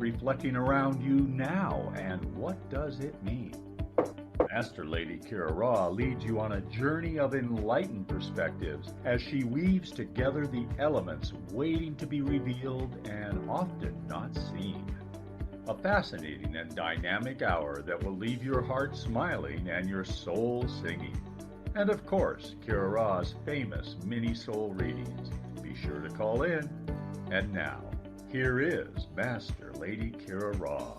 reflecting around you now, and what does it mean? Master Lady Kira Raa leads you on a journey of enlightened perspectives as she weaves together the elements waiting to be revealed and often not seen. A fascinating and dynamic hour that will leave your heart smiling and your soul singing. And of course, Kira Raa's famous mini soul readings. Be sure to call in. And now, here is Master Lady Kira Raa.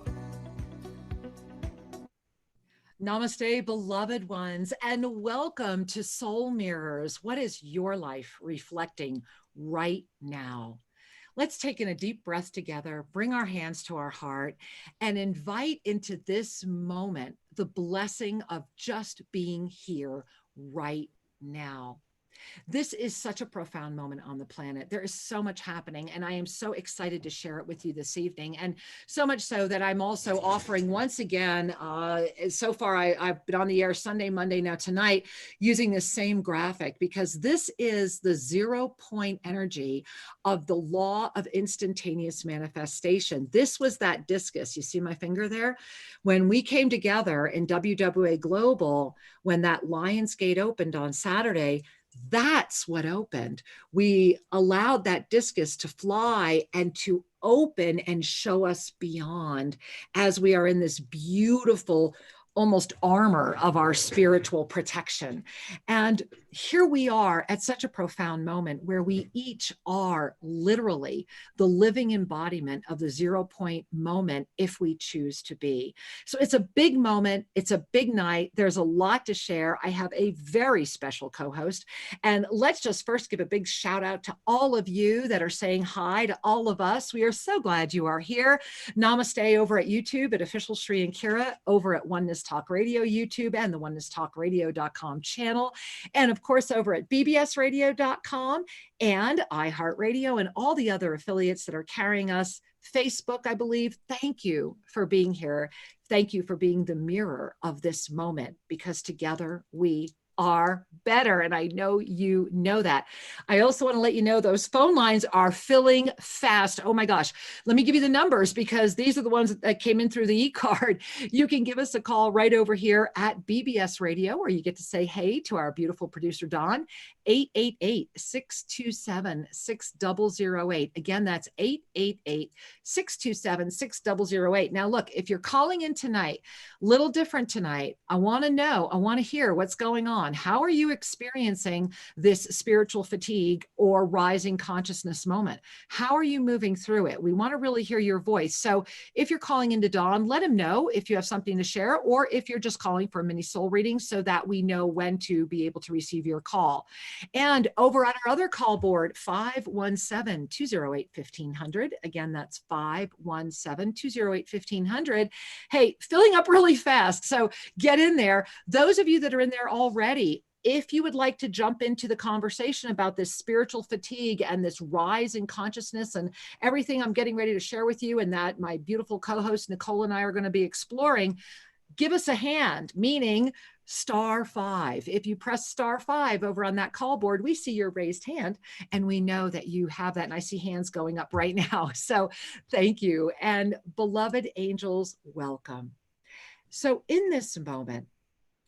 Namaste, beloved ones, and welcome to Soul Mirrors. What is your life reflecting right now? Let's take in a deep breath together, bring our hands to our heart, and invite into this moment the blessing of just being here right now. This is such a profound moment on the planet. There is so much happening, and I am so excited to share it with you this evening. And so much so that I'm also offering once again, so far I've been on the air Sunday, Monday, now tonight, using this same graphic, because this is the 0 point energy of the Law of Instantaneous Manifestation. This was that discus. You see my finger there? When we came together in WWA Global, when that Lion's Gate opened on Saturday, that's what opened. We allowed that discus to fly and to open and show us beyond as we are in this beautiful almost armor of our spiritual protection. And here we are at such a profound moment where we each are literally the living embodiment of the 0 point moment if we choose to be. So it's a big moment. It's a big night. There's a lot to share. I have a very special co-host. And let's just first give a big shout out to all of you that are saying hi to all of us. We are so glad you are here. Namaste over at YouTube at Official Shri and Kira, over at Oneness Talk Radio YouTube and the onenesstalkradio.com channel. And of course, over at bbsradio.com and iHeartRadio and all the other affiliates that are carrying us. Facebook, I believe. Thank you for being here. Thank you for being the mirror of this moment, because together we are better. And I know you know that. I also want to let you know those phone lines are filling fast. Oh my gosh. Let me give you the numbers, because these are the ones that came in through the e-card. You can give us a call right over here at BBS Radio, where you get to say hey to our beautiful producer, Dawn. 888-627-6008. Again, that's 888-627-6008. Now, look, if you're calling in tonight, little different tonight, I want to know, I want to hear what's going on. How are you experiencing this spiritual fatigue or rising consciousness moment? How are you moving through it? We want to really hear your voice. So if you're calling into Dawn, let him know if you have something to share, or if you're just calling for a mini soul reading, so that we know when to be able to receive your call. And over on our other call board, 517-208-1500. Again, that's 517-208-1500. Hey, filling up really fast. So get in there. Those of you that are in there already, if you would like to jump into the conversation about this spiritual fatigue and this rise in consciousness and everything I'm getting ready to share with you, and that my beautiful co-host Nicole and I are going to be exploring, give us a hand, meaning *5. If you press *5 over on that call board, we see your raised hand and we know that you have that. And I see hands going up right now. So thank you. And beloved angels, welcome. So in this moment,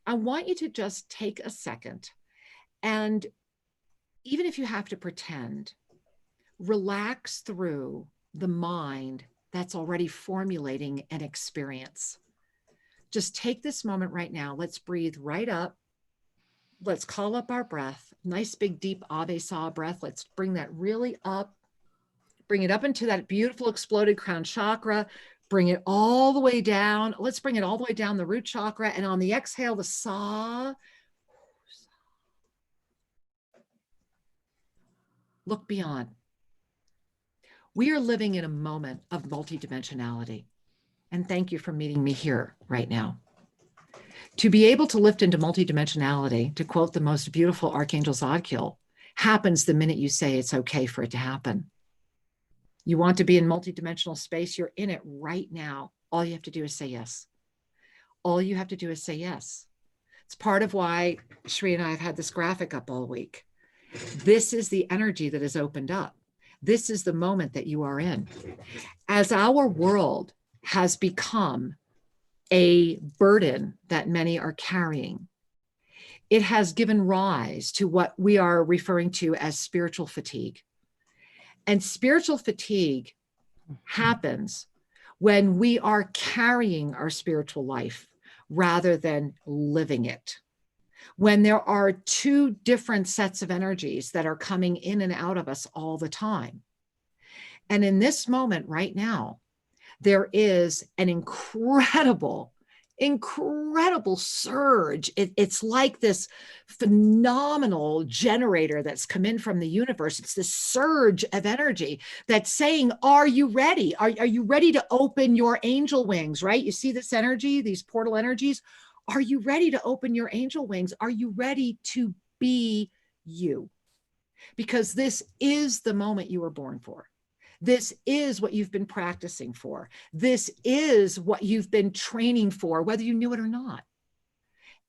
I want you to just take a second, and even if you have to pretend, relax through the mind that's already formulating an experience. Just take this moment right now. Let's breathe right up. Let's call up our breath. Nice big deep Ave Sa breath. Let's bring that really up. Bring it up into that beautiful exploded crown chakra. Bring it all the way down. Let's bring it all the way down the root chakra. And on the exhale, the Sa. Look beyond. We are living in a moment of multidimensionality. And thank you for meeting me here right now. To be able to lift into multidimensionality, to quote the most beautiful Archangel Zadkiel, happens the minute you say it's okay for it to happen. You want to be in multidimensional space, you're in it right now. All you have to do is say yes. All you have to do is say yes. It's part of why Shri and I have had this graphic up all week. This is the energy that has opened up. This is the moment that you are in. As our world has become a burden that many are carrying, it has given rise to what we are referring to as spiritual fatigue. And spiritual fatigue happens when we are carrying our spiritual life rather than living it. When there are two different sets of energies that are coming in and out of us all the time. And in this moment right now, there is an incredible surge. It's like this phenomenal generator that's come in from the universe. It's this surge of energy that's saying, are you ready? Are you ready to open your angel wings, right? You see this energy, these portal energies. Are you ready to open your angel wings? Are you ready to be you? Because this is the moment you were born for. This is what you've been practicing for. This is what you've been training for, whether you knew it or not.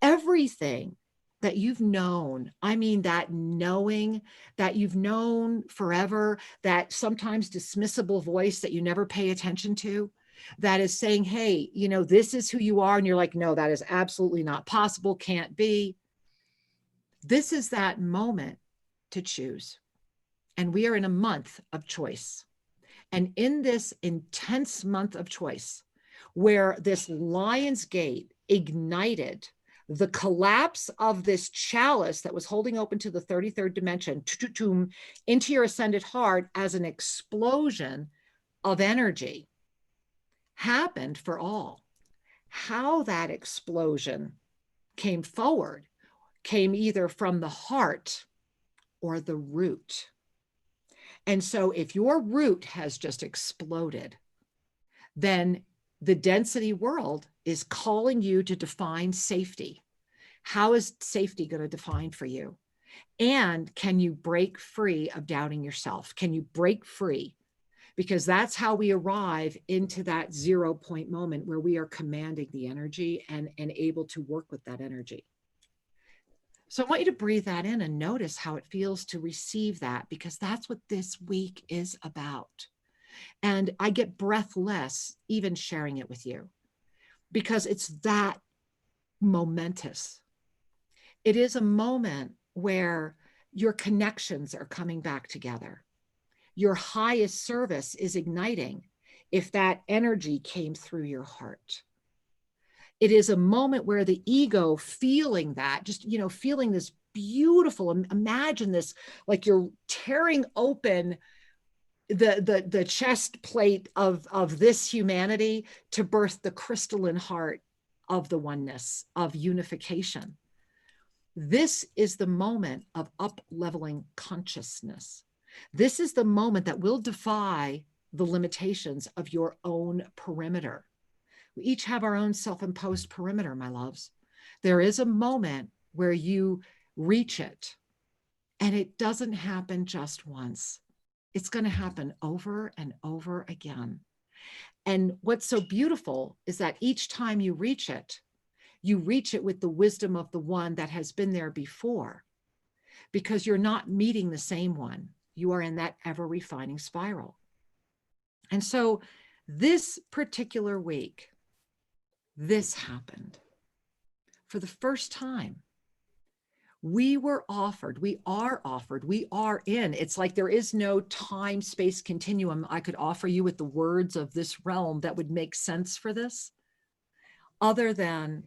Everything that you've known, I mean, that knowing that you've known forever, that sometimes dismissible voice that you never pay attention to, that is saying, hey, you know, this is who you are. And you're like, no, that is absolutely not possible, can't be. This is that moment to choose. And we are in a month of choice. And in this intense month of choice, where this lion's gate ignited the collapse of this chalice that was holding open to the 33rd dimension into your ascended heart as an explosion of energy happened for all. How that explosion came forward came either from the heart or the root. And so if your root has just exploded, then the density world is calling you to define safety. How is safety going to define for you? And can you break free of doubting yourself? Can you break free? Because that's how we arrive into that 0 point moment where we are commanding the energy and able to work with that energy. So I want you to breathe that in and notice how it feels to receive that, because that's what this week is about. And I get breathless even sharing it with you, because it's that momentous. It is a moment where your connections are coming back together. Your highest service is igniting if that energy came through your heart. It is a moment where the ego feeling that, just, you know, feeling this beautiful, imagine this, like you're tearing open the chest plate of this humanity to birth the crystalline heart of the oneness, of unification. This is the moment of up-leveling consciousness. This is the moment that will defy the limitations of your own perimeter. We each have our own self-imposed perimeter, my loves. There is a moment where you reach it, and it doesn't happen just once. It's going to happen over and over again. And what's so beautiful is that each time you reach it with the wisdom of the one that has been there before, because you're not meeting the same one. You are in that ever-refining spiral. And so this particular week, this happened. For the first time, we are offered, we are in. It's like there is no time-space continuum I could offer you with the words of this realm that would make sense for this, other than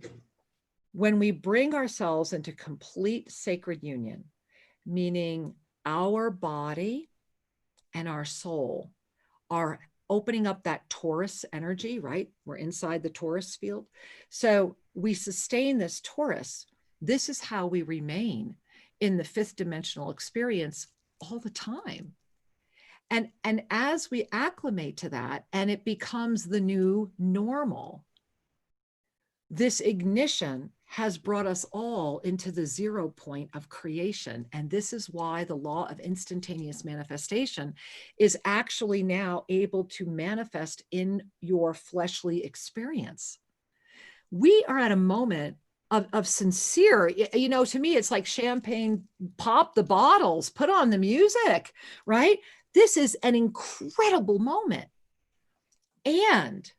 when we bring ourselves into complete sacred union, meaning our body and our soul are opening up that Taurus energy, right? We're inside the Taurus field. So we sustain this Taurus. This is how we remain in the fifth dimensional experience all the time. And as we acclimate to that, and it becomes the new normal, this ignition has brought us all into the 0 point of creation. And this is why the law of instantaneous manifestation is actually now able to manifest in your fleshly experience. We are at a moment of sincere, to me, it's like champagne, pop the bottles, put on the music, right? This is an incredible moment. And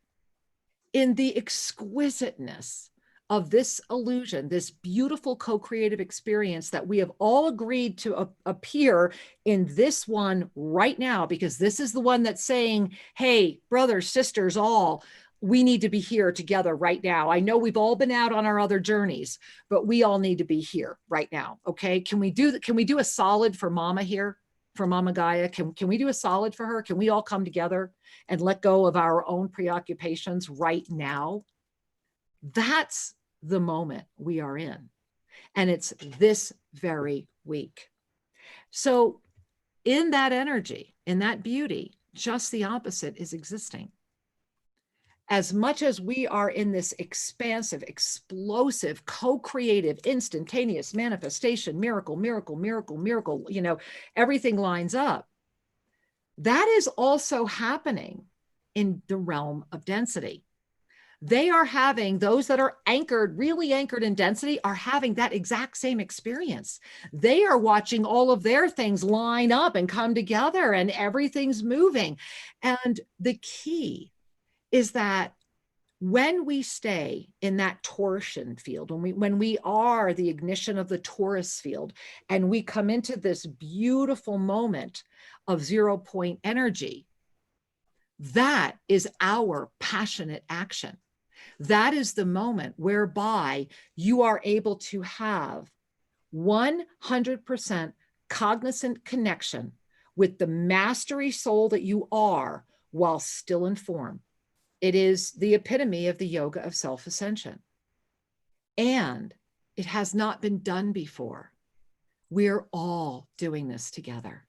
in the exquisiteness of this illusion, this beautiful co-creative experience that we have all agreed to appear in this one right now, because this is the one that's saying, hey, brothers, sisters, all, we need to be here together right now. I know we've all been out on our other journeys, but we all need to be here right now. Okay. Can we do a solid for Mama here? For Mama Gaia? Can we do a solid for her? Can we all come together and let go of our own preoccupations right now? That's the moment we are in. And it's this very week. So in that energy, in that beauty, just the opposite is existing. As much as we are in this expansive, explosive, co-creative, instantaneous manifestation, miracle, miracle, miracle, miracle, you know, everything lines up. That is also happening in the realm of density. They are having, those that are anchored, really anchored in density, are having that exact same experience. They are watching all of their things line up and come together, and everything's moving. And the key is that when we stay in that torsion field, when we are the ignition of the Taurus field, and we come into this beautiful moment of 0 point energy, that is our passionate action. That is the moment whereby you are able to have 100% cognizant connection with the mastery soul that you are while still in form. It is the epitome of the yoga of self-ascension. And it has not been done before. We're all doing this together.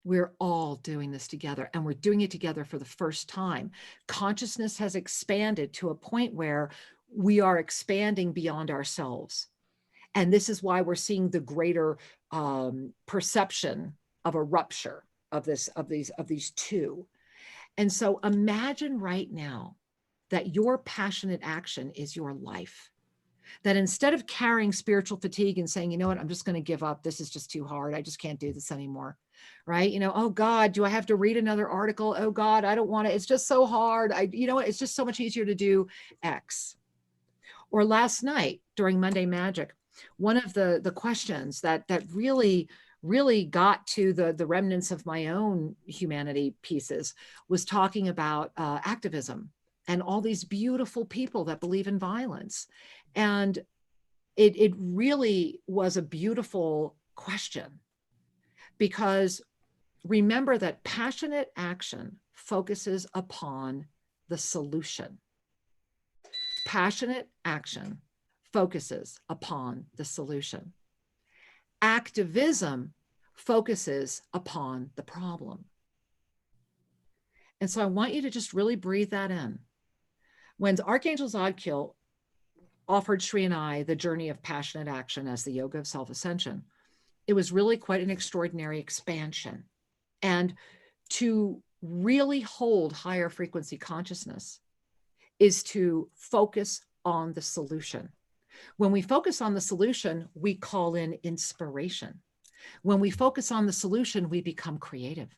We're all doing this together, and we're doing it together for the first time. Consciousness has expanded to a point where we are expanding beyond ourselves. And this is why we're seeing the greater perception of a rupture of these two. And so imagine right now that your passionate action is your life. That instead of carrying spiritual fatigue and saying, you know what, I'm just going to give up. This is just too hard. I just can't do this anymore. Right? You know, oh God, do I have to read another article? Oh God, I don't want to. It's just so hard. You know what? It's just so much easier to do X. Or last night during Monday Magic, one of the questions that really got to the remnants of my own humanity pieces was talking about activism and all these beautiful people that believe in violence. And it really was a beautiful question, because remember that passionate action focuses upon the solution. Passionate action focuses upon the solution. Activism focuses upon the problem. And so I want you to just really breathe that in. When Archangel Zadkiel offered Sri and I the journey of passionate action as the yoga of self-ascension, it was really quite an extraordinary expansion. And to really hold higher frequency consciousness is to focus on the solution. When we focus on the solution, we call in inspiration. When we focus on the solution, we become creative.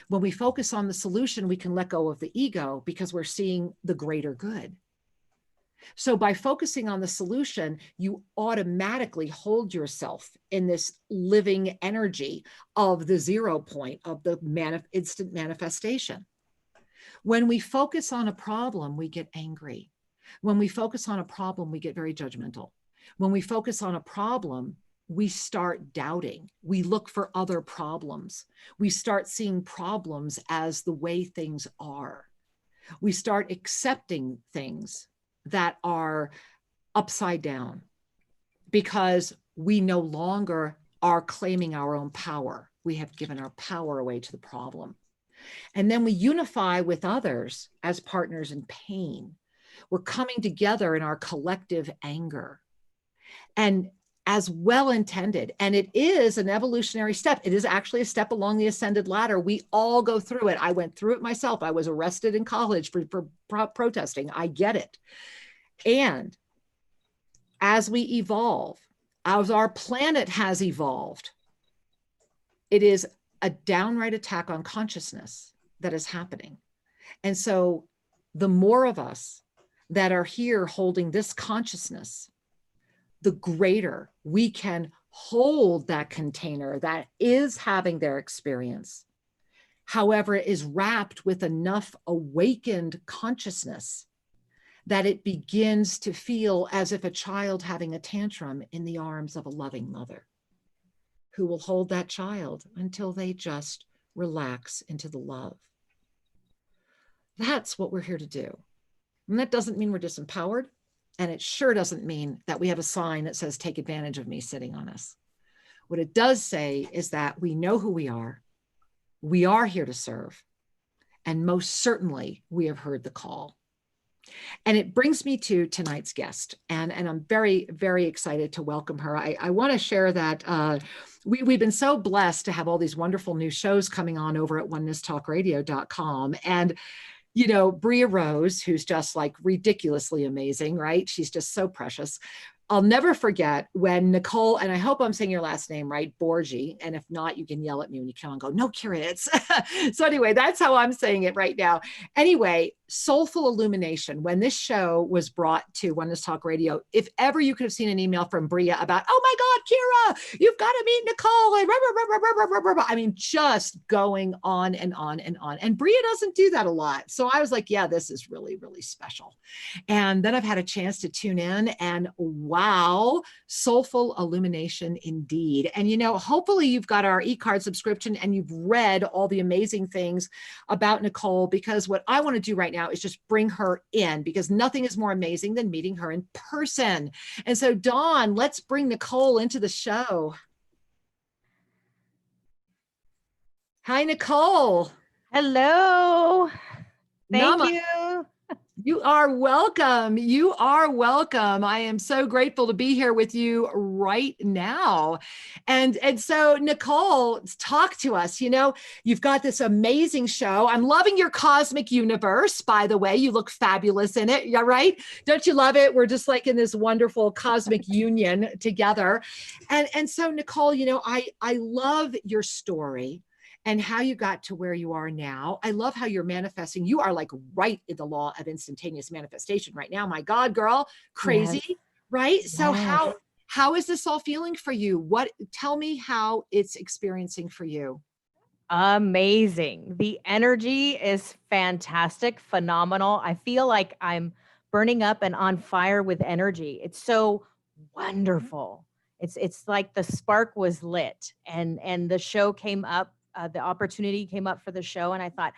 When we focus on the solution, we can let go of the ego because we're seeing the greater good. So by focusing on the solution, you automatically hold yourself in this living energy of the 0 point of the instant manifestation. When we focus on a problem, we get angry. When we focus on a problem, we get very judgmental. When we focus on a problem, we start doubting. We look for other problems. We start seeing problems as the way things are. We start accepting things that are upside down because we no longer are claiming our own power. We have given our power away to the problem. And then we unify with others as partners in pain. We're coming together in our collective anger. And as well intended, and it is an evolutionary step. It is actually a step along the ascended ladder. We all go through it. I went through it myself. I was arrested in college for protesting. I get it. And as we evolve, as our planet has evolved, it is a downright attack on consciousness that is happening. And so the more of us that are here holding this consciousness, the greater we can hold that container that is having their experience. However, it is wrapped with enough awakened consciousness that it begins to feel as if a child having a tantrum in the arms of a loving mother who will hold that child until they just relax into the love. That's what we're here to do. And that doesn't mean we're disempowered. And it sure doesn't mean that we have a sign that says, take advantage of me sitting on us. What it does say is that we know who we are here to serve. And most certainly we have heard the call. And it brings me to tonight's guest. And I'm very, very excited to welcome her. I want to share that we've been so blessed to have all these wonderful new shows coming on over at onenesstalkradio.com. And you know, Bria Rose, who's just like ridiculously amazing, right? She's just so precious. I'll never forget when Nicole, and I hope I'm saying your last name right, Borghi, and if not, you can yell at me when you come and go, no, Kira, it's. So anyway, that's how I'm saying it right now. Anyway, Soulful Illumination, when this show was brought to Oneness Talk Radio, if ever you could have seen an email from Bria about, oh my God, Kira, you've got to meet Nicole. And I mean, just going on and on and on. And Bria doesn't do that a lot. So I was like, yeah, this is really, really special. And then I've had a chance to tune in and wow, Soulful Illumination indeed. And, you know, hopefully you've got our e-card subscription and you've read all the amazing things about Nicole, because what I want to do right now is just bring her in, because nothing is more amazing than meeting her in person. And so Dawn, let's bring Nicole into the show. Hi, Nicole. Hello. Thank you. You are welcome. You are welcome. I am so grateful to be here with you right now. And so Nicole, talk to us. You know, you've got this amazing show. I'm loving your cosmic universe, by the way. You look fabulous in it. Yeah, right? Don't you love it? We're just like in this wonderful cosmic union together. And so Nicole, you know, I love your story and how you got to where you are now. I love how you're manifesting. You are like right in the law of instantaneous manifestation right now. My God, girl, crazy, yes. Right? Yes. So how is this all feeling for you? Tell me how it's experiencing for you. Amazing. The energy is fantastic, phenomenal. I feel like I'm burning up and on fire with energy. It's so wonderful. It's like the spark was lit and the show came up. The opportunity came up for the show, and I thought,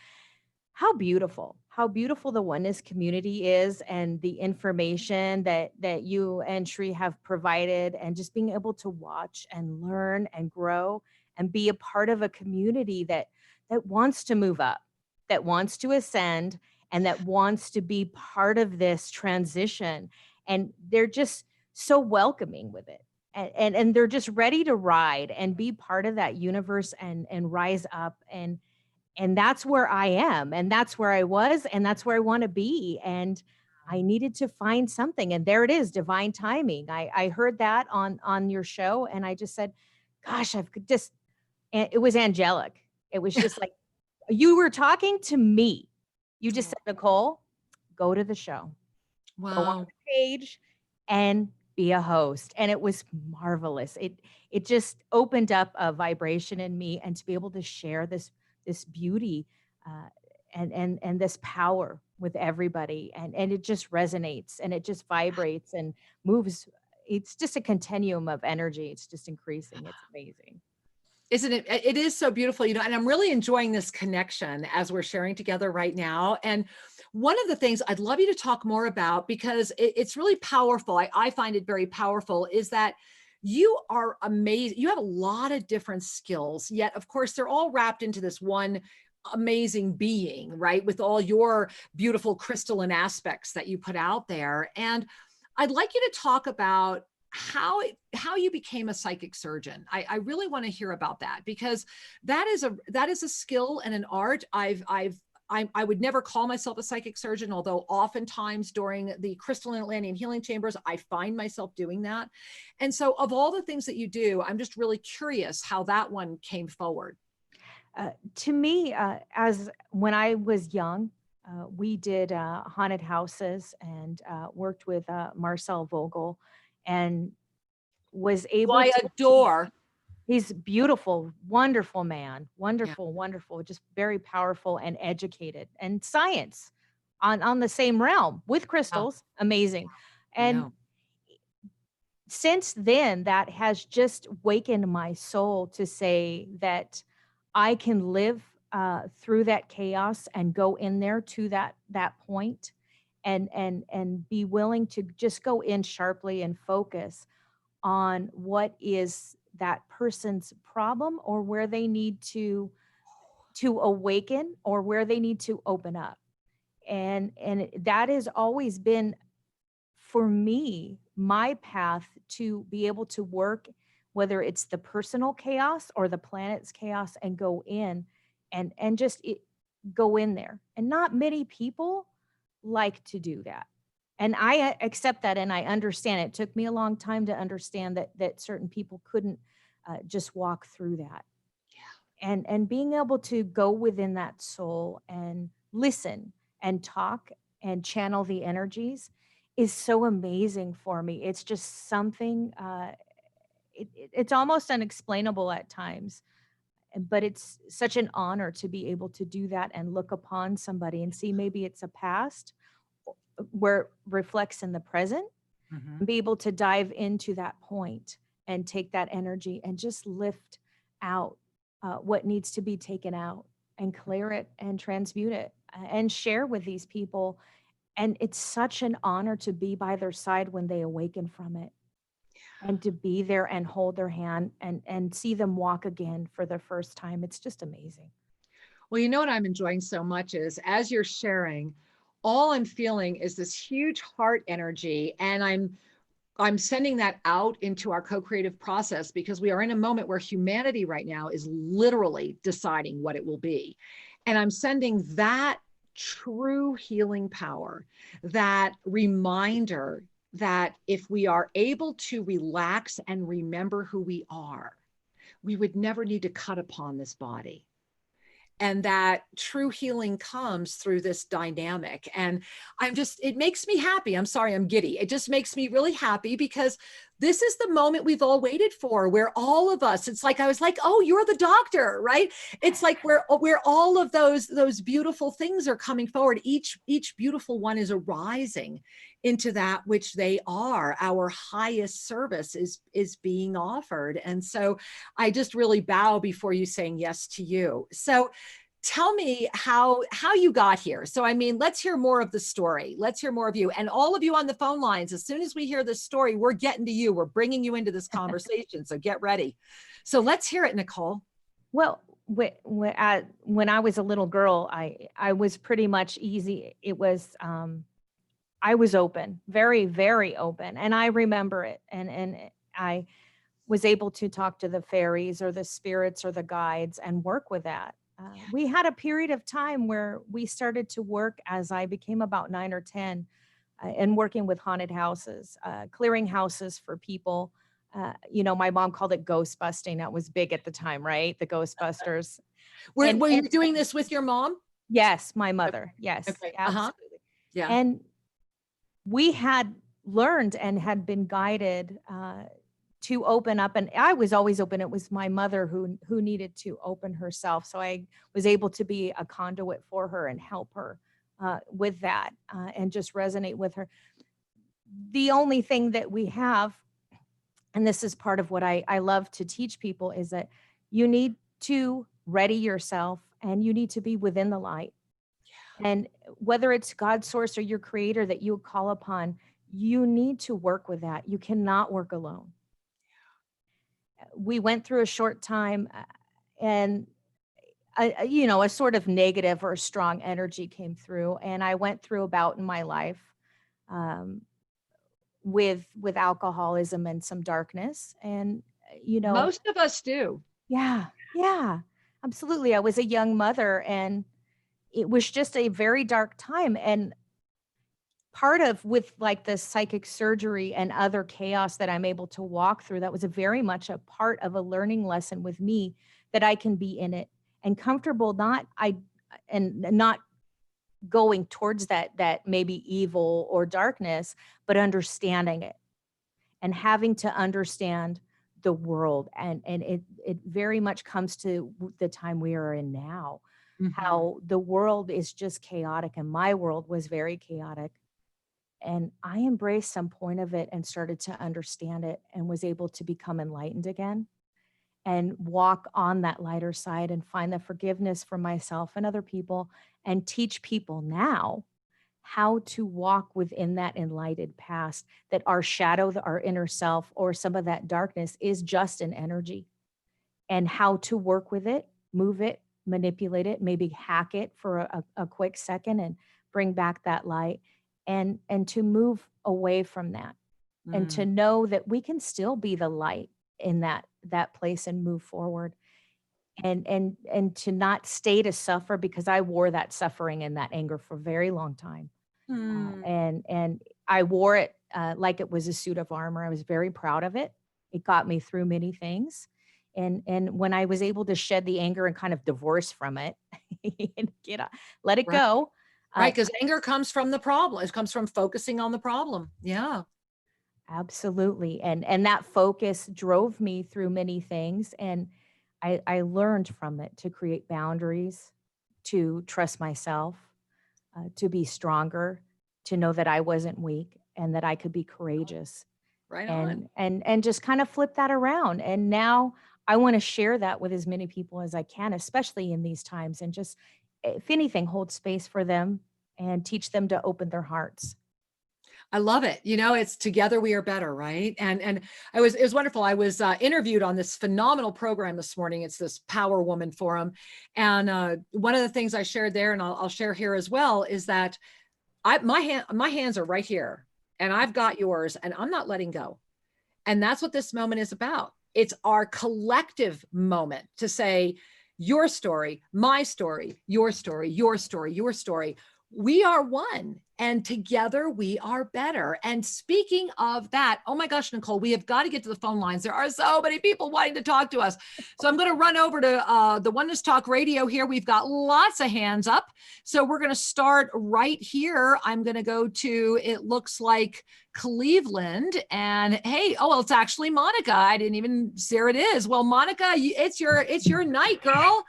how beautiful the oneness community is, and the information that you and Sri have provided, and just being able to watch and learn and grow and be a part of a community that wants to move up, that wants to ascend, and that wants to be part of this transition. And they're just so welcoming with it. And they're just ready to ride and be part of that universe and rise up. And that's where I am, and that's where I was, and that's where I want to be. And I needed to find something. And there it is, divine timing. I heard that on your show, and I just said, gosh, it was angelic. It was just like, you were talking to me. You just said, Nicole, go to the show. Wow. Go on the page and be a host. And it was marvelous. It just opened up a vibration in me, and to be able to share this beauty and this power with everybody. And it just resonates, and it just vibrates and moves. It's just a continuum of energy. It's just increasing. It's amazing. Isn't it? It is so beautiful, you know, and I'm really enjoying this connection as we're sharing together right now. And one of the things I'd love you to talk more about, because it's really powerful, I find it very powerful, is that you are amazing. You have a lot of different skills, yet of course they're all wrapped into this one amazing being, right? With all your beautiful crystalline aspects that you put out there. And I'd like you to talk about how you became a psychic surgeon. I really want to hear about that, because that is a skill and an art. I would never call myself a psychic surgeon, although oftentimes during the crystalline Atlantean healing chambers, I find myself doing that. And so of all the things that you do, I'm just really curious how that one came forward. To me, as when I was young, we did haunted houses and worked with Marcel Vogel, and was Who able I to teach. adore. He's beautiful, wonderful man, Yeah. wonderful, wonderful, just very powerful and educated, and science on the same realm with Wow. crystals, amazing. I And know. since then, that has just wakened my soul to say that I can live through that chaos and go in there to that point, and be willing to just go in sharply and focus on what is that person's problem, or where they need to awaken, or where they need to open up. And that has always been, for me, my path to be able to work, whether it's the personal chaos or the planet's chaos, and go in and just go in there. And not many people like to do that. And I accept that, and I understand it. It took me a long time to understand that certain people couldn't just walk through that. And being able to go within that soul and listen and talk and channel the energies is so amazing for me. It's just something, it's almost unexplainable at times, but it's such an honor to be able to do that and look upon somebody and see maybe it's a past where it reflects in the present, and be able to dive into that point and take that energy and just lift out what needs to be taken out, and clear it and transmute it and share with these people. And it's such an honor to be by their side when they awaken from it, and to be there and hold their hand and see them walk again for the first time. It's just amazing. Well, you know what I'm enjoying so much is, as you're sharing, all I'm feeling is this huge heart energy, and I'm sending that out into our co-creative process, because we are in a moment where humanity right now is literally deciding what it will be. And I'm sending that true healing power, that reminder that if we are able to relax and remember who we are, we would never need to cut upon this body. And that true healing comes through this dynamic. And it makes me happy. I'm sorry, I'm giddy. It just makes me really happy, because this is the moment we've all waited for, where all of us, it's like, I was like, oh, you're the doctor, right? It's like where all of those beautiful things are coming forward. Each beautiful one is arising into that which they are. Our highest service is being offered. And so I just really bow before you, saying yes to you. So tell me how you got here. So, I mean, let's hear more of the story. Let's hear more of you. And all of you on the phone lines, as soon as we hear this story, we're getting to you. We're bringing you into this conversation. So get ready. So let's hear it, Nicole. Well, when I was a little girl, I was pretty much easy. It was, I was open, very, very open. And I remember it. And I was able to talk to the fairies or the spirits or the guides and work with that. We had a period of time where we started to work, as I became about 9 or 10, and working with haunted houses, clearing houses for people. My mom called it ghost busting. That was big at the time, right? The Ghostbusters. Were you doing this with your mom? Yes, my mother. Yes, okay. absolutely. Yeah. And we had learned and had been guided to open up, and I was always open. It was my mother who needed to open herself, so I was able to be a conduit for her and help her with that, and just resonate with her. The only thing that we have, and this is part of what I love to teach people, is that you need to ready yourself, and you need to be within the light. And whether it's God's source or your creator that you call upon, you need to work with that. You cannot work alone. We went through a short time, and a sort of negative or strong energy came through, and I went through a bout in my life with alcoholism and some darkness. And most of us do. Yeah, absolutely. I was a young mother, and it was just a very dark time. And part of, with like the psychic surgery and other chaos that I'm able to walk through, that was very much a part of a learning lesson with me, that I can be in it and comfortable, not going towards that maybe evil or darkness, but understanding it and having to understand the world. And it very much comes to the time we are in now, how the world is just chaotic, and my world was very chaotic. And I embraced some point of it and started to understand it and was able to become enlightened again and walk on that lighter side and find the forgiveness for myself and other people, and teach people now how to walk within that enlightened past, that our shadow, our inner self, or some of that darkness is just an energy, and how to work with it, move it, manipulate it, maybe hack it for a quick second and bring back that light, and to move away from that, and to know that we can still be the light in that place and move forward, and to not stay to suffer, because I wore that suffering and that anger for a very long time. And I wore it like it was a suit of armor. I was very proud of it. It got me through many things. And when I was able to shed the anger and kind of divorce from it, and let it go. Right, because anger comes from the problem. It comes from focusing on the problem. Yeah. Absolutely. And that focus drove me through many things. And I learned from it to create boundaries, to trust myself, to be stronger, to know that I wasn't weak and that I could be courageous. Right on. And just kind of flip that around. And now I want to share that with as many people as I can, especially in these times, and just, if anything, hold space for them and teach them to open their hearts. I love it. You know, it's together we are better, right? And it was wonderful. I was interviewed on this phenomenal program this morning. It's this Power Woman Forum. And one of the things I shared there, and I'll share here as well, is that my hands are right here, and I've got yours, and I'm not letting go. And that's what this moment is about. It's our collective moment to say, your story, my story, your story, your story, your story. We are one, and together we are better. And speaking of that, oh my gosh, Nicole, we have got to get to the phone lines. There are so many people wanting to talk to us. So I'm going to run over to the Oneness Talk Radio here. We've got lots of hands up. So we're going to start right here. I'm going to go to, it looks like Cleveland. And hey, well, it's actually Monica. I didn't even see her. It is. Well, Monica, it's your night, girl.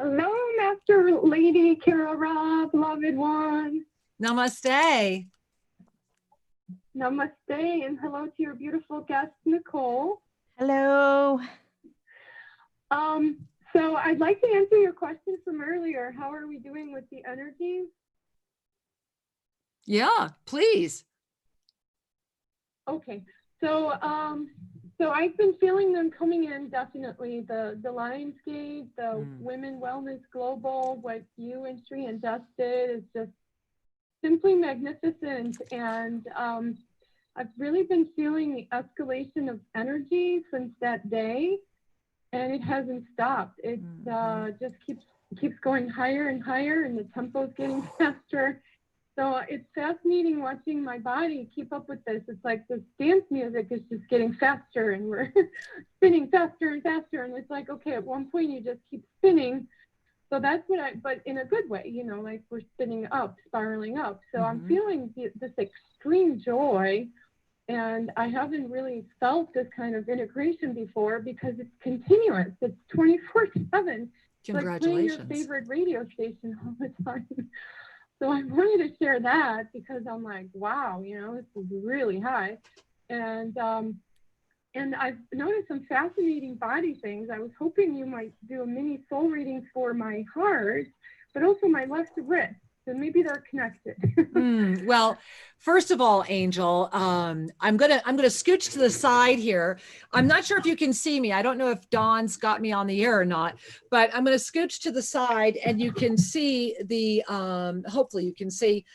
Hello, Master Lady Kira Raa, beloved one. Namaste. Namaste, and hello to your beautiful guest, Nicole. Hello. So I'd like to answer your question from earlier. How are we doing with the energies? Yeah, please. Okay, so I've been feeling them coming in, definitely. The Lionsgate, the Women Wellness Global, what you and Sri and Jess did is just simply magnificent. And I've really been feeling the escalation of energy since that day, and it hasn't stopped. It just keeps going higher and higher, and the tempo's getting faster. So it's fascinating watching my body keep up with this. It's like this dance music is just getting faster, and we're spinning faster and faster. And it's like, okay, at one point you just keep spinning. So that's what but in a good way, you know, like we're spinning up, spiraling up. So I'm feeling this extreme joy. And I haven't really felt this kind of integration before because it's continuous. It's 24/7. Congratulations. Like playing your favorite radio station all the time. So I wanted to share that because I'm like, wow, you know, this is really high. And I've noticed some fascinating body things. I was hoping you might do a mini soul reading for my heart, but also my left wrist. So maybe they're connected. Well, first of all, Angel, I'm gonna scooch to the side here. I'm not sure if you can see me. I don't know if Dawn's got me on the air or not, but I'm gonna scooch to the side, and you can see the hopefully you can see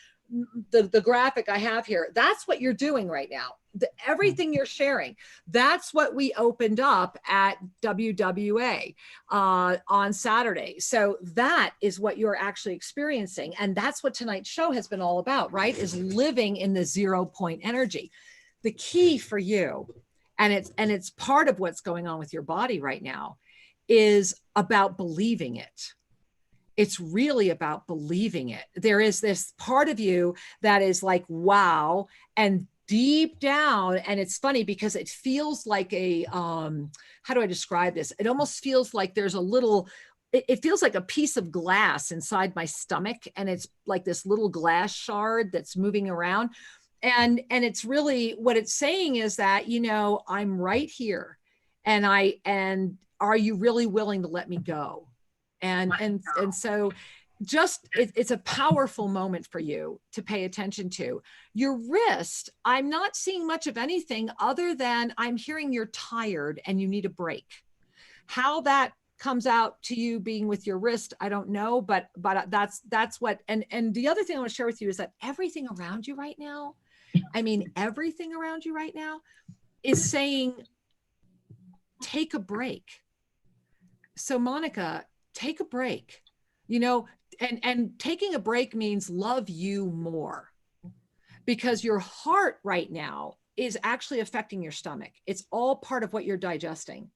the graphic I have here. That's what you're doing right now. Everything you're sharing, that's what we opened up at WWA on Saturday. So that is what you're actually experiencing. And that's what tonight's show has been all about, right? Is living in the 0 point energy. The key for you, and it's part of what's going on with your body right now, is about believing it. It's really about believing it. There is this part of you that is like, wow. And deep down, and it's funny because it feels like a, how do I describe this? It almost feels like there's a little, it feels like a piece of glass inside my stomach. And it's like this little glass shard that's moving around. And it's really, what it's saying is that, you know, I'm right here. And are you really willing to let me go? And so just, it's a powerful moment for you to pay attention to. Your wrist, I'm not seeing much of anything other than I'm hearing you're tired and you need a break. How that comes out to you being with your wrist, I don't know, but that's what, and the other thing I want to share with you is that everything around you right now, I mean, everything around you right now is saying, take a break. So Monica, take a break, you know, and taking a break means love you more, because your heart right now is actually affecting your stomach. It's all part of what you're digesting.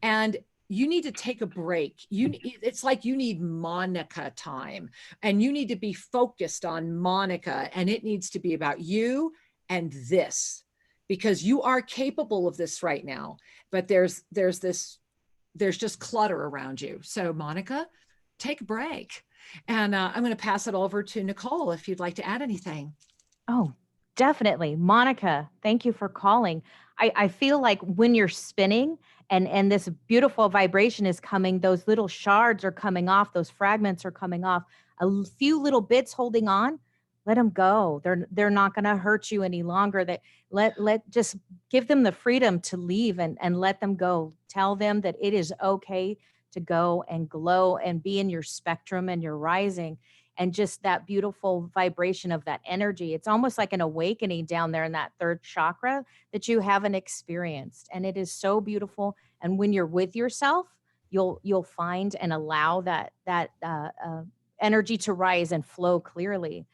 And you need to take a break. It's like you need Monica time, and you need to be focused on Monica, and it needs to be about you and this, because you are capable of this right now, but there's just clutter around you. So Monica, take a break. And I'm going to pass it over to Nicole if you'd like to add anything. Oh, definitely. Monica, thank you for calling. I feel like when you're spinning and this beautiful vibration is coming, those little shards are coming off, those fragments are coming off, a few little bits holding on, let them go. They're not going to hurt you any longer. That let just give them the freedom to leave and let them go. Tell them that it is okay to go and glow and be in your spectrum and your rising, and just that beautiful vibration of that energy. It's almost like an awakening down there in that third chakra that you haven't experienced. And it is so beautiful. And when you're with yourself, you'll find and allow that energy to rise and flow clearly.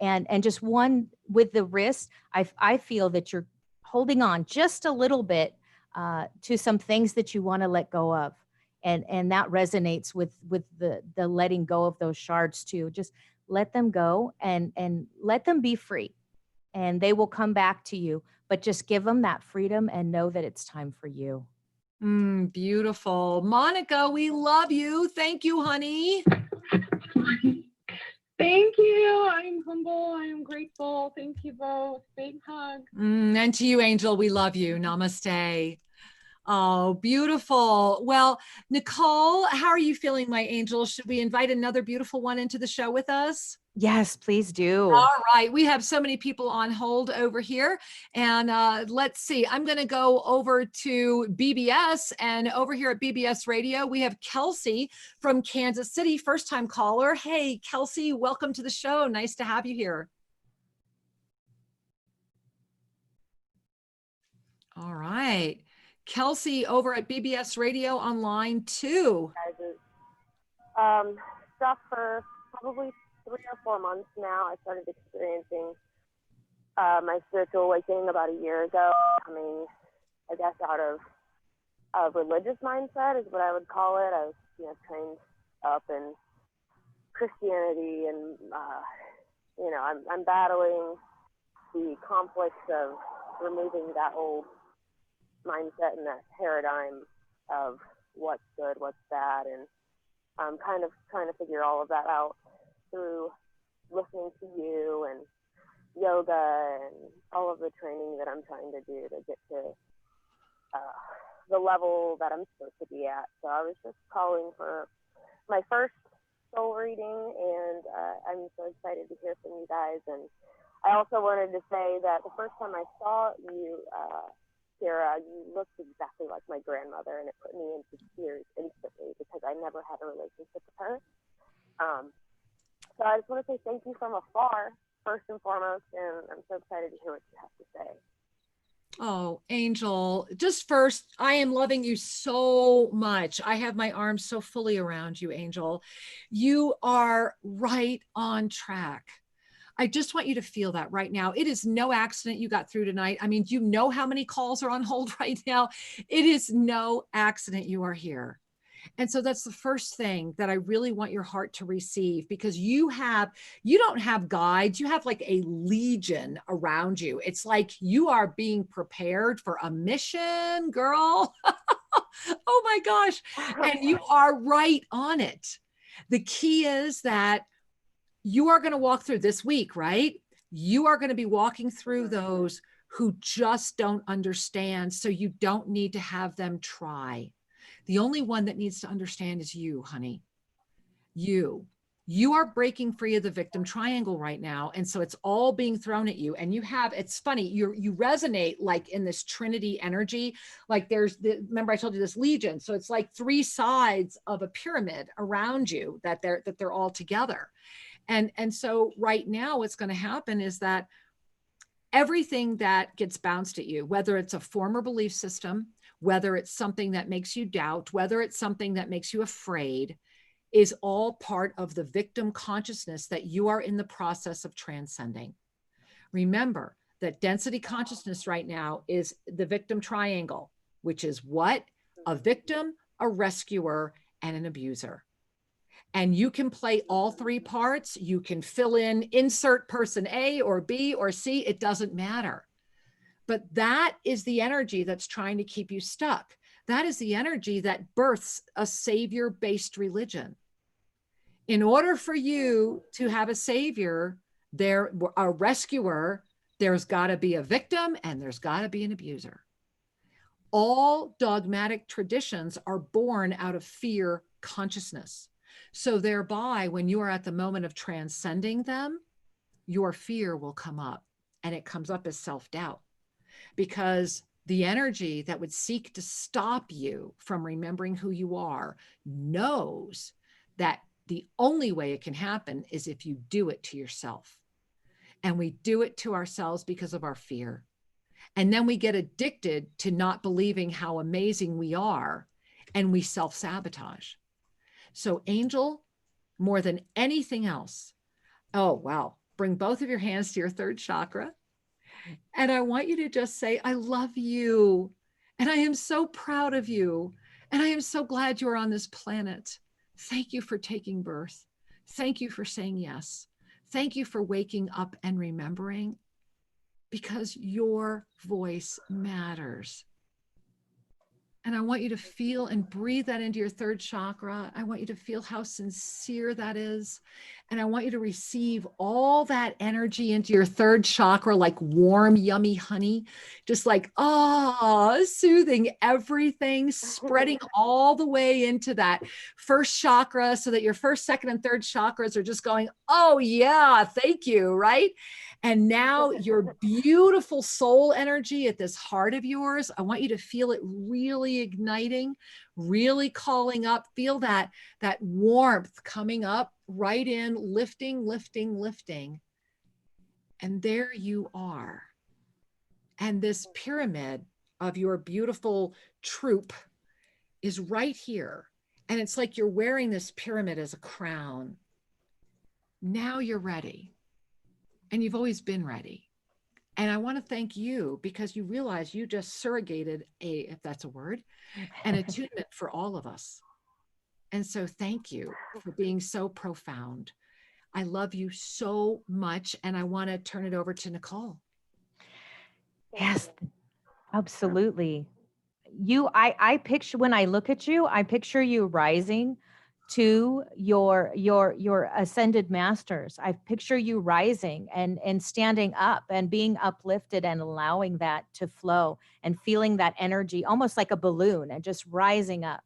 And just one with the wrist, I feel that you're holding on just a little bit to some things that you want to let go of. And that resonates with the letting go of those shards too. Just let them go and let them be free, and they will come back to you. But just give them that freedom and know that it's time for you. Beautiful. Monica, we love you. Thank you, honey. Thank you. I'm humble. I'm grateful. Thank you both. Big hug. And to you, Angel, we love you. Namaste. Oh, beautiful. Well, Nicole, how are you feeling, my angel? Should we invite another beautiful one into the show with us? Yes, please do. All right. We have so many people on hold over here. And let's see. I'm going to go over to BBS. And over here at BBS Radio, we have Kelsey from Kansas City, first-time caller. Hey, Kelsey, welcome to the show. Nice to have you here. All right. Kelsey over at BBS Radio online too. Stuff for probably 3 or 4 months now. I started experiencing my spiritual awakening about a year ago, coming, I guess, out of a religious mindset is what I would call it. I was, trained up in Christianity, and I'm battling the conflicts of removing that old mindset and that paradigm of what's good, what's bad, and I'm kind of trying to figure all of that out through listening to you and yoga and all of the training that I'm trying to do to get to the level that I'm supposed to be at. So I was just calling for my first soul reading, and I'm so excited to hear from you guys. And I also wanted to say that the first time I saw you, Kira, you looked exactly like my grandmother, and it put me into tears instantly because I never had a relationship with her. So I just want to say thank you from afar, first and foremost, and I'm so excited to hear what you have to say. Oh, Angel, just first, I am loving you so much. I have my arms so fully around you, Angel. You are right on track. I just want you to feel that right now. It is no accident you got through tonight. I mean, you know how many calls are on hold right now. It is no accident you are here. And so that's the first thing that I really want your heart to receive, because you don't have guides, you have like a legion around you. It's like you are being prepared for a mission, girl. Oh my gosh. And you are right on it. The key is that you are going to walk through this week, right? You are going to be walking through those who just don't understand. So you don't need to have them try. The only one that needs to understand is you, honey. You are breaking free of the victim triangle right now. And so it's all being thrown at you. And it's funny, you resonate like in this Trinity energy. Like remember I told you this legion. So it's like 3 sides of a pyramid around you that they're all together. And so right now what's going to happen is that everything that gets bounced at you, whether it's a former belief system, whether it's something that makes you doubt, whether it's something that makes you afraid, is all part of the victim consciousness that you are in the process of transcending. Remember that density consciousness right now is the victim triangle, which is what? A victim, a rescuer, and an abuser. And you can play all 3 parts. You can fill in, insert person A or B or C. It doesn't matter. But that is the energy that's trying to keep you stuck. That is the energy that births a savior-based religion. In order for you to have a savior, a rescuer, there's got to be a victim and there's got to be an abuser. All dogmatic traditions are born out of fear consciousness. So thereby, when you are at the moment of transcending them, your fear will come up, and it comes up as self-doubt, because the energy that would seek to stop you from remembering who you are knows that the only way it can happen is if you do it to yourself. And we do it to ourselves because of our fear. And then we get addicted to not believing how amazing we are, and we self-sabotage. So Angel, more than anything else, oh, wow, bring both of your hands to your 3rd chakra. And I want you to just say, I love you. And I am so proud of you. And I am so glad you're on this planet. Thank you for taking birth. Thank you for saying yes. Thank you for waking up and remembering, because your voice matters. And I want you to feel and breathe that into your 3rd chakra. I want you to feel how sincere that is. And I want you to receive all that energy into your 3rd chakra, like warm, yummy honey, just like, soothing everything, spreading all the way into that 1st chakra, so that your 1st, 2nd, and 3rd chakras are just going, oh yeah, thank you, right? And now your beautiful soul energy at this heart of yours, I want you to feel it really igniting, really calling up. Feel that warmth coming up, right in, lifting, lifting, lifting. And there you are. And this pyramid of your beautiful troop is right here. And it's like you're wearing this pyramid as a crown. Now you're ready. And you've always been ready. And I want to thank you, because you realize you just surrogated if that's a word, an attunement for all of us. And so thank you for being so profound. I love you so much. And I want to turn it over to Nicole. Yes, absolutely. I picture, when I look at you, I picture you rising to your ascended masters. I picture you rising and standing up and being uplifted and allowing that to flow and feeling that energy almost like a balloon and just rising up.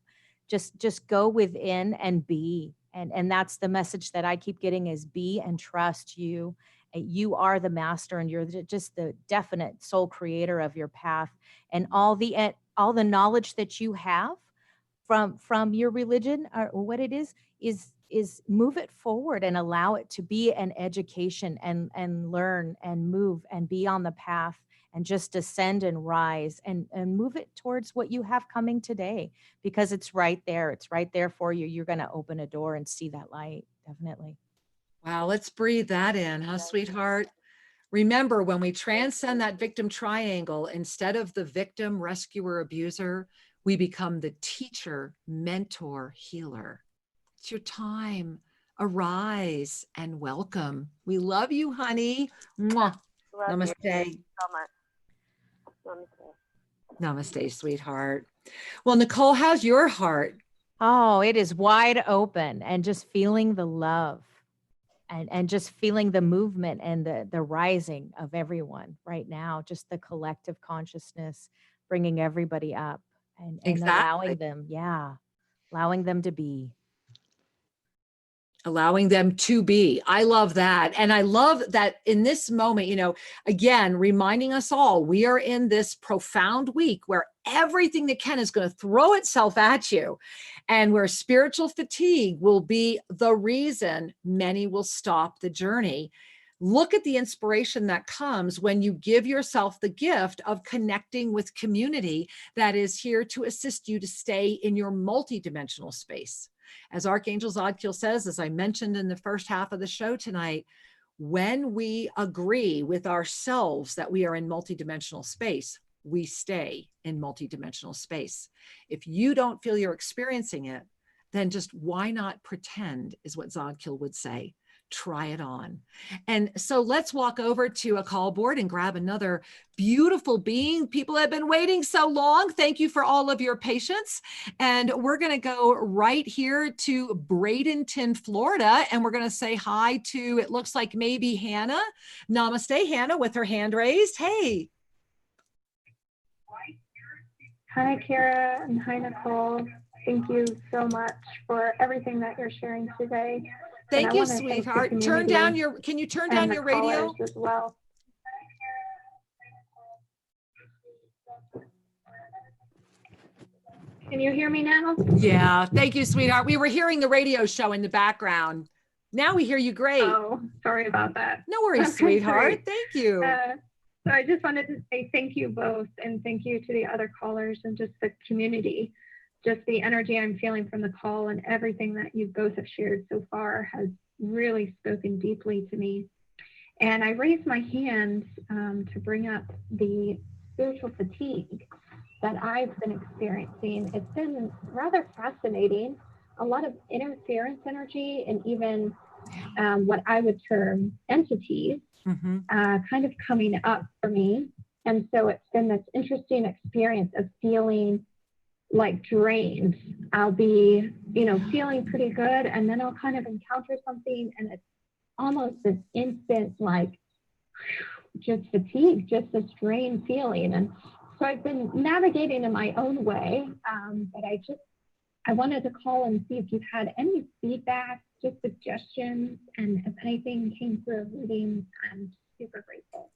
Just go within and be. And that's the message that I keep getting, is be and trust you. You are the master, and you're just the definite soul creator of your path, and all the knowledge that you have from your religion, or what it is move it forward and allow it to be an education, and learn and move and be on the path, and just ascend and rise and move it towards what you have coming today, because it's right there. It's right there for you. You're going to open a door and see that light. Definitely. Wow. Let's breathe that in, huh, sweetheart? Remember, when we transcend that victim triangle, instead of the victim, rescuer, abuser, We become the teacher, mentor, healer. It's your time. Arise and welcome. We love you, honey. Mwah. Love Namaste. you so much. Namaste. Namaste, sweetheart. Well, Nicole, how's your heart? Oh, it is wide open, and just feeling the love and just feeling the movement and the rising of everyone right now, just the collective consciousness, bringing everybody up and allowing them, allowing them to be. Allowing them to be. I love that. And I love that in this moment, you know, again, reminding us all, we are in this profound week where everything that can is going to throw itself at you, and where spiritual fatigue will be the reason many will stop the journey. Look at the inspiration that comes when you give yourself the gift of connecting with community that is here to assist you to stay in your multidimensional space. As Archangel Zadkiel says, as I mentioned in the first half of the show tonight, when we agree with ourselves that we are in multidimensional space, we stay in multidimensional space. If you don't feel you're experiencing it, then just why not pretend, is what Zadkiel would say. Try it on. And so let's walk over to a call board and grab another beautiful being. People have been waiting so long. Thank you for all of your patience. And we're going to go right here to Bradenton, Florida. And we're going to say hi to, it looks like maybe Hannah. Namaste, Hannah, with her hand raised. Hey. Hi, Kira, and hi, Nicole. Thank you so much for everything that you're sharing today. Thank you, sweetheart. Can you turn down your radio? As well. Can you hear me now? Yeah, thank you, sweetheart. We were hearing the radio show in the background. Now we hear you great. Oh, sorry about that. No worries, sweetheart. Great. Thank you. So I just wanted to say thank you both, and thank you to the other callers and just the community. Just the energy I'm feeling from the call and everything that you both have shared so far has really spoken deeply to me. And I raised my hand to bring up the spiritual fatigue that I've been experiencing. It's been rather fascinating. A lot of interference energy and even what I would term entities kind of coming up for me. And so it's been this interesting experience of feeling like drained. I'll be, feeling pretty good, and then I'll kind of encounter something, and it's almost this instant, like, just fatigue, just this drained feeling. And so I've been navigating in my own way, but I wanted to call and see if you've had any feedback, just suggestions, and if anything came through a reading. I'm super grateful.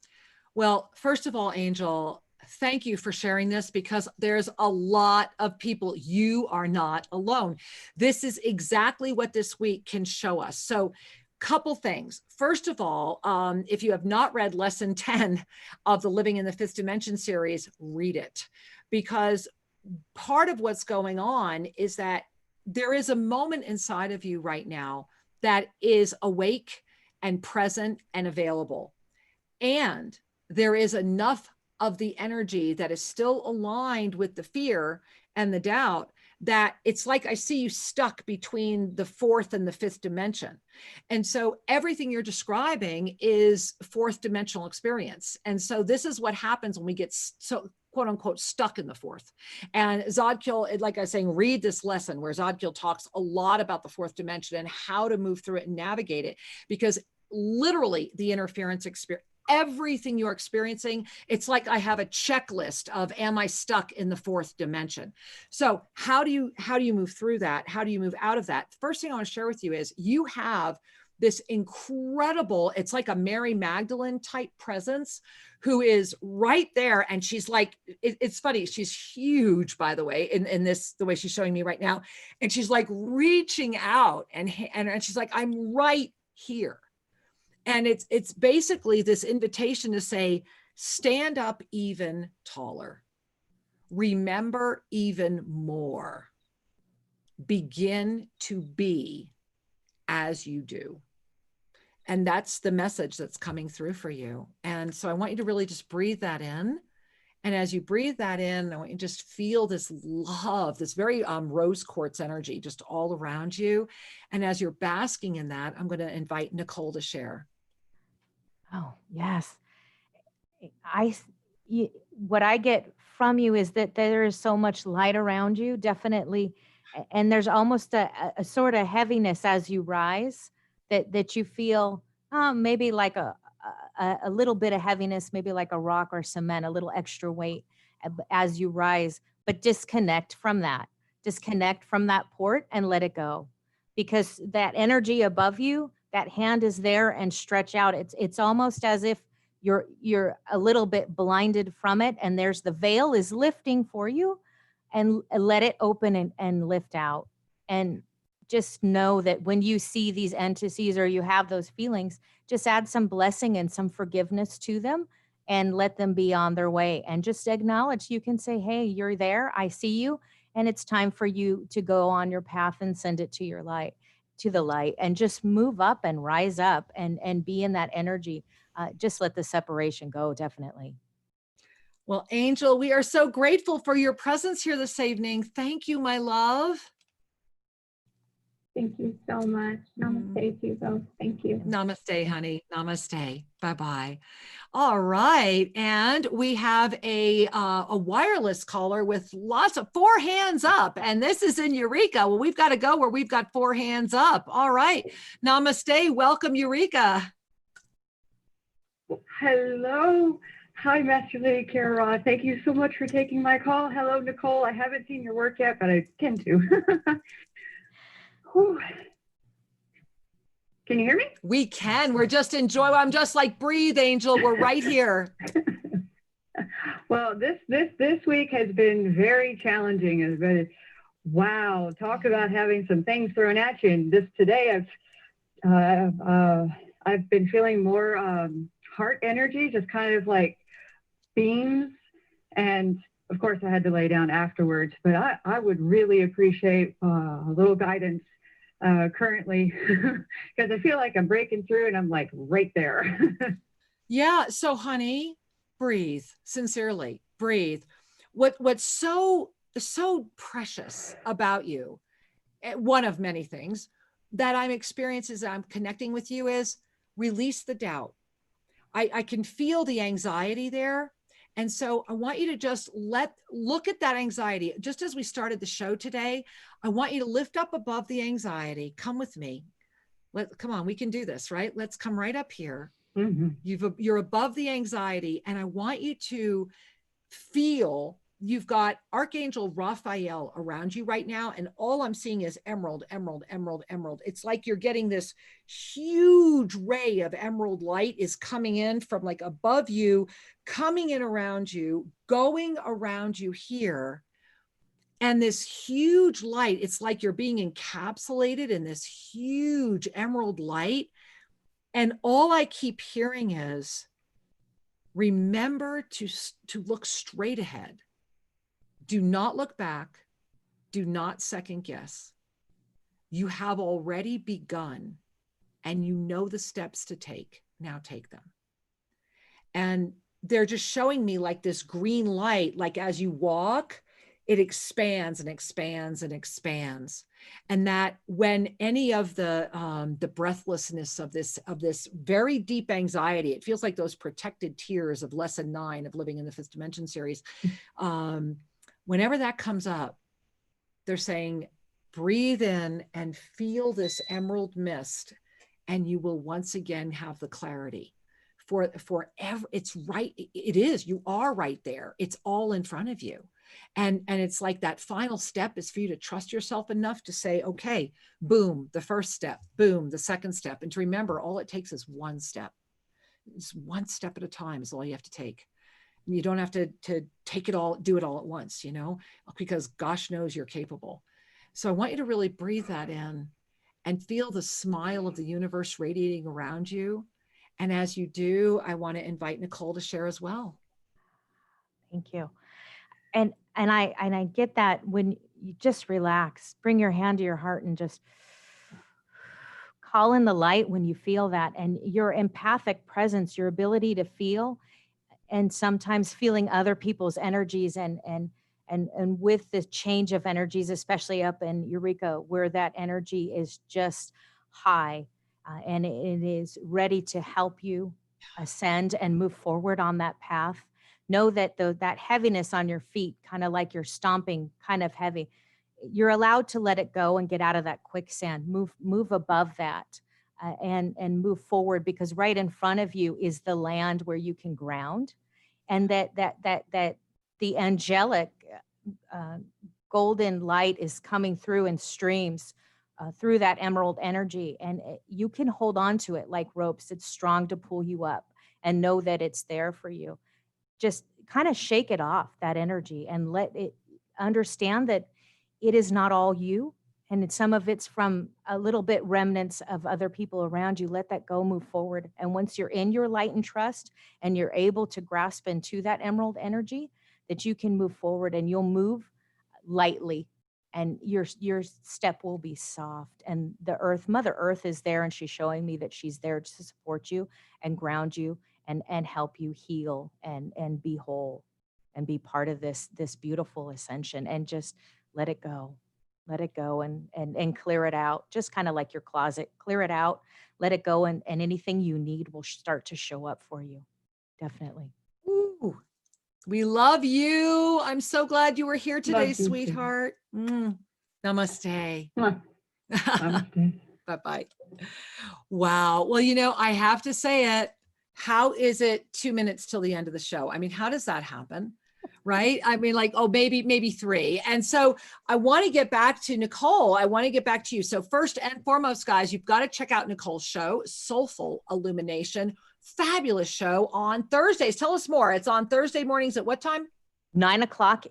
Well, first of all, Angel, thank you for sharing this, because there's a lot of people. You are not alone. This is exactly what this week can show us. So, couple things. First of all, if you have not read lesson 10 of the Living in the Fifth Dimension series, read it, because part of what's going on is that there is a moment inside of you right now that is awake and present and available. And there is enough of the energy that is still aligned with the fear and the doubt that it's like I see you stuck between the fourth and the fifth dimension. And so everything you're describing is fourth dimensional experience. And so this is what happens when we get so quote unquote stuck in the fourth. And Zadkiel, like I was saying, read this lesson where Zadkiel talks a lot about the fourth dimension and how to move through it and navigate it, because literally the interference experience, everything you're experiencing, it's like I have a checklist of, am I stuck in the fourth dimension? So how do you move through that? How do you move out of that? First thing I want to share with you is you have this incredible, it's like a Mary Magdalene type presence who is right there. And she's like, it's funny. She's huge, by the way, in this, the way she's showing me right now. And she's like reaching out and she's like, I'm right here. And it's basically this invitation to say, stand up even taller. Remember even more. Begin to be as you do. And that's the message that's coming through for you. And so I want you to really just breathe that in And as you breathe that in, I want you to just feel this love, this very rose quartz energy just all around you. And as you're basking in that, I'm going to invite Nicole to share. Oh, yes. What I get from you is that there is so much light around you, definitely. And there's almost a sort of heaviness as you rise that you feel maybe like a little bit of heaviness, maybe like a rock or cement, a little extra weight as you rise, but disconnect from that. Disconnect from that port and let it go. Because that energy above you, that hand is there and stretch out. It's almost as if you're a little bit blinded from it, and there's the veil is lifting for you, and let it open and lift out. And just know that when you see these entities or you have those feelings, just add some blessing and some forgiveness to them and let them be on their way. And just acknowledge, you can say, hey, you're there, I see you, and it's time for you to go on your path and send it to your light, to the light, and just move up and rise up and be in that energy. Just let the separation go, definitely. Well, Angel, we are so grateful for your presence here this evening. Thank you, my love. Thank you so much. Namaste to you both. Thank you. Namaste, honey. Namaste. Bye-bye. All right. And we have a wireless caller with lots of 4 hands up. And this is in Eureka. Well, we've got to go where we've got 4 hands up. All right. Namaste. Welcome, Eureka. Hello. Hi, Master Lady Kira Raa. Thank you so much for taking my call. Hello, Nicole. I haven't seen your work yet, but I intend to. Can you hear me? We can. We're just enjoying. I'm just like, breathe, Angel. We're right here. Well, this week has been very challenging. It's been, wow, talk about having some things thrown at you. And today I've been feeling more heart energy, just kind of like beams. And of course, I had to lay down afterwards. But I would really appreciate a little guidance currently, because I feel like I'm breaking through and I'm like right there. Yeah. So, honey, breathe. Sincerely, breathe. What's so precious about you, one of many things that I'm experiencing as I'm connecting with you, is release the doubt. I can feel the anxiety there. And so I want you to just look at that anxiety. Just as we started the show today, I want you to lift up above the anxiety. Come with me. Come on, we can do this, right? Let's come right up here. Mm-hmm. You're above the anxiety. And I want you to feel you've got Archangel Raphael around you right now. And all I'm seeing is emerald, emerald, emerald, emerald. It's like you're getting this huge ray of emerald light is coming in from like above you, coming in around you, going around you here. And this huge light, it's like you're being encapsulated in this huge emerald light. And all I keep hearing is, remember to look straight ahead. Do not look back. Do not second guess. You have already begun and you know the steps to take. Now take them. And they're just showing me like this green light, like as you walk, it expands and expands and expands. And that when any of the breathlessness of this very deep anxiety, it feels like those protected tears of lesson 9 of Living in the Fifth Dimension series. Whenever that comes up, they're saying, breathe in and feel this emerald mist, and you will once again have the clarity. It's right. It is. You are right there. It's all in front of you. And it's like that final step is for you to trust yourself enough to say, okay, boom, the first step, boom, the second step. And to remember, all it takes is one step. It's one step at a time is all you have to take. And you don't have to take it all, do it all at once, because gosh knows you're capable. So I want you to really breathe that in and feel the smile of the universe radiating around you. And as you do, I want to invite Nicole to share as well. Thank you. And I get that when you just relax, bring your hand to your heart and just call in the light when you feel that. And your empathic presence, your ability to feel, and sometimes feeling other people's energies, and with the change of energies, especially up in Eureka, where that energy is just high, and it is ready to help you ascend and move forward on that path. Know that that heaviness on your feet, kind of like you're stomping, kind of heavy, you're allowed to let it go and get out of that quicksand. Move above that, and move forward, because right in front of you is the land where you can ground, and that the angelic golden light is coming through in streams through that emerald energy, and you can hold on to it like ropes. It's strong to pull you up, and know that it's there for you. Just kind of shake it off, that energy, and let it understand that it is not all you, and some of it's from a little bit remnants of other people around you. Let that go, move forward. And once you're in your light and trust, and you're able to grasp into that emerald energy, that you can move forward, and you'll move lightly, and your step will be soft. And the earth, Mother Earth, is there, and she's showing me that she's there to support you and ground you, and help you heal and be whole, and be part of this beautiful ascension. And just let it go and clear it out, just kind of like your closet. Clear it out, let it go, and anything you need will start to show up for you. Definitely. Ooh, we love you. I'm so glad you were here today, Love you, sweetheart. Namaste. Namaste. Bye-bye. Wow. Well, I have to say it. How is it 2 minutes till the end of the show? I mean, how does that happen? Right? I mean, like, maybe 3. And so I want to get back to Nicole. I want to get back to you. So first and foremost, guys, you've got to check out Nicole's show, Soulful Illumination. Fabulous show on Thursdays. Tell us more. It's on Thursday mornings at what time? 9 o'clock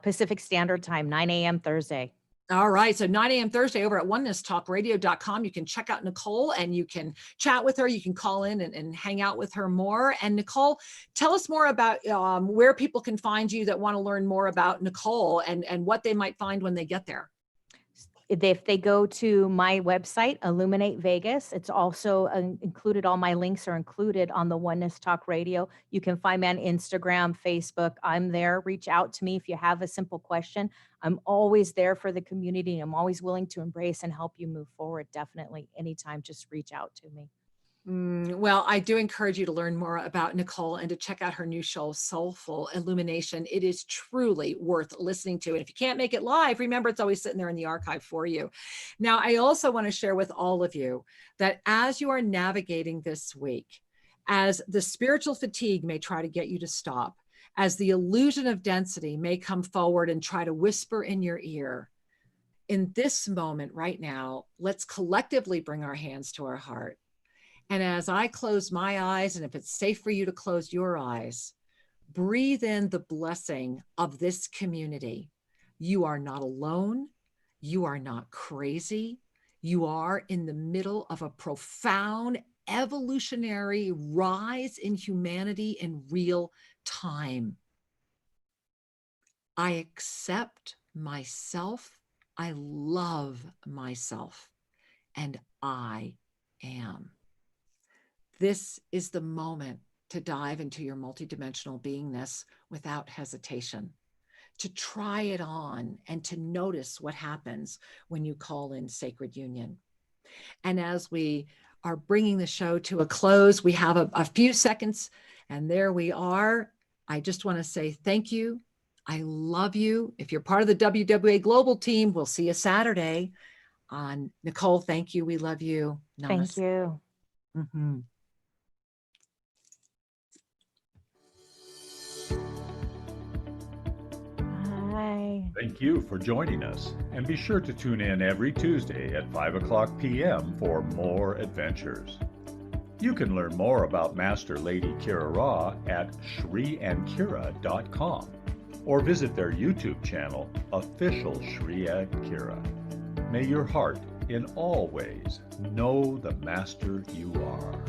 Pacific Standard Time, 9 a.m. Thursday. All right. So 9 a.m. Thursday over at onenesstalkradio.com. You can check out Nicole, and you can chat with her. You can call in and hang out with her more. And Nicole, tell us more about where people can find you that want to learn more about Nicole, and what they might find when they get there. If they go to my website, Illuminate Vegas, it's also included. All my links are included on the Oneness Talk Radio. You can find me on Instagram, Facebook. I'm there. Reach out to me if you have a simple question. I'm always there for the community. I'm always willing to embrace and help you move forward. Definitely. Anytime, just reach out to me. Well, I do encourage you to learn more about Nicole and to check out her new show, Soulful Illumination. It is truly worth listening to. And if you can't make it live, remember, it's always sitting there in the archive for you. Now, I also want to share with all of you that as you are navigating this week, as the spiritual fatigue may try to get you to stop, as the illusion of density may come forward and try to whisper in your ear, in this moment right now, let's collectively bring our hands to our heart. And as I close my eyes, and if it's safe for you to close your eyes, breathe in the blessing of this community. You are not alone. You are not crazy. You are in the middle of a profound evolutionary rise in humanity in real time. I accept myself. I love myself. And I am. This is the moment to dive into your multidimensional beingness without hesitation, to try it on and to notice what happens when you call in sacred union. And as we are bringing the show to a close, we have a few seconds, and there we are. I just want to say thank you. I love you. If you're part of the WWA Global team, we'll see you Saturday. Nicole, thank you. We love you. Namaste. Thank you. Mm-hmm. Bye. Thank you for joining us, and be sure to tune in every Tuesday at 5:00 p.m. for more adventures. You can learn more about Master Lady Kira Raa at shriandkira.com or visit their YouTube channel, Official Shri and Kira. May your heart in all ways know the Master you are.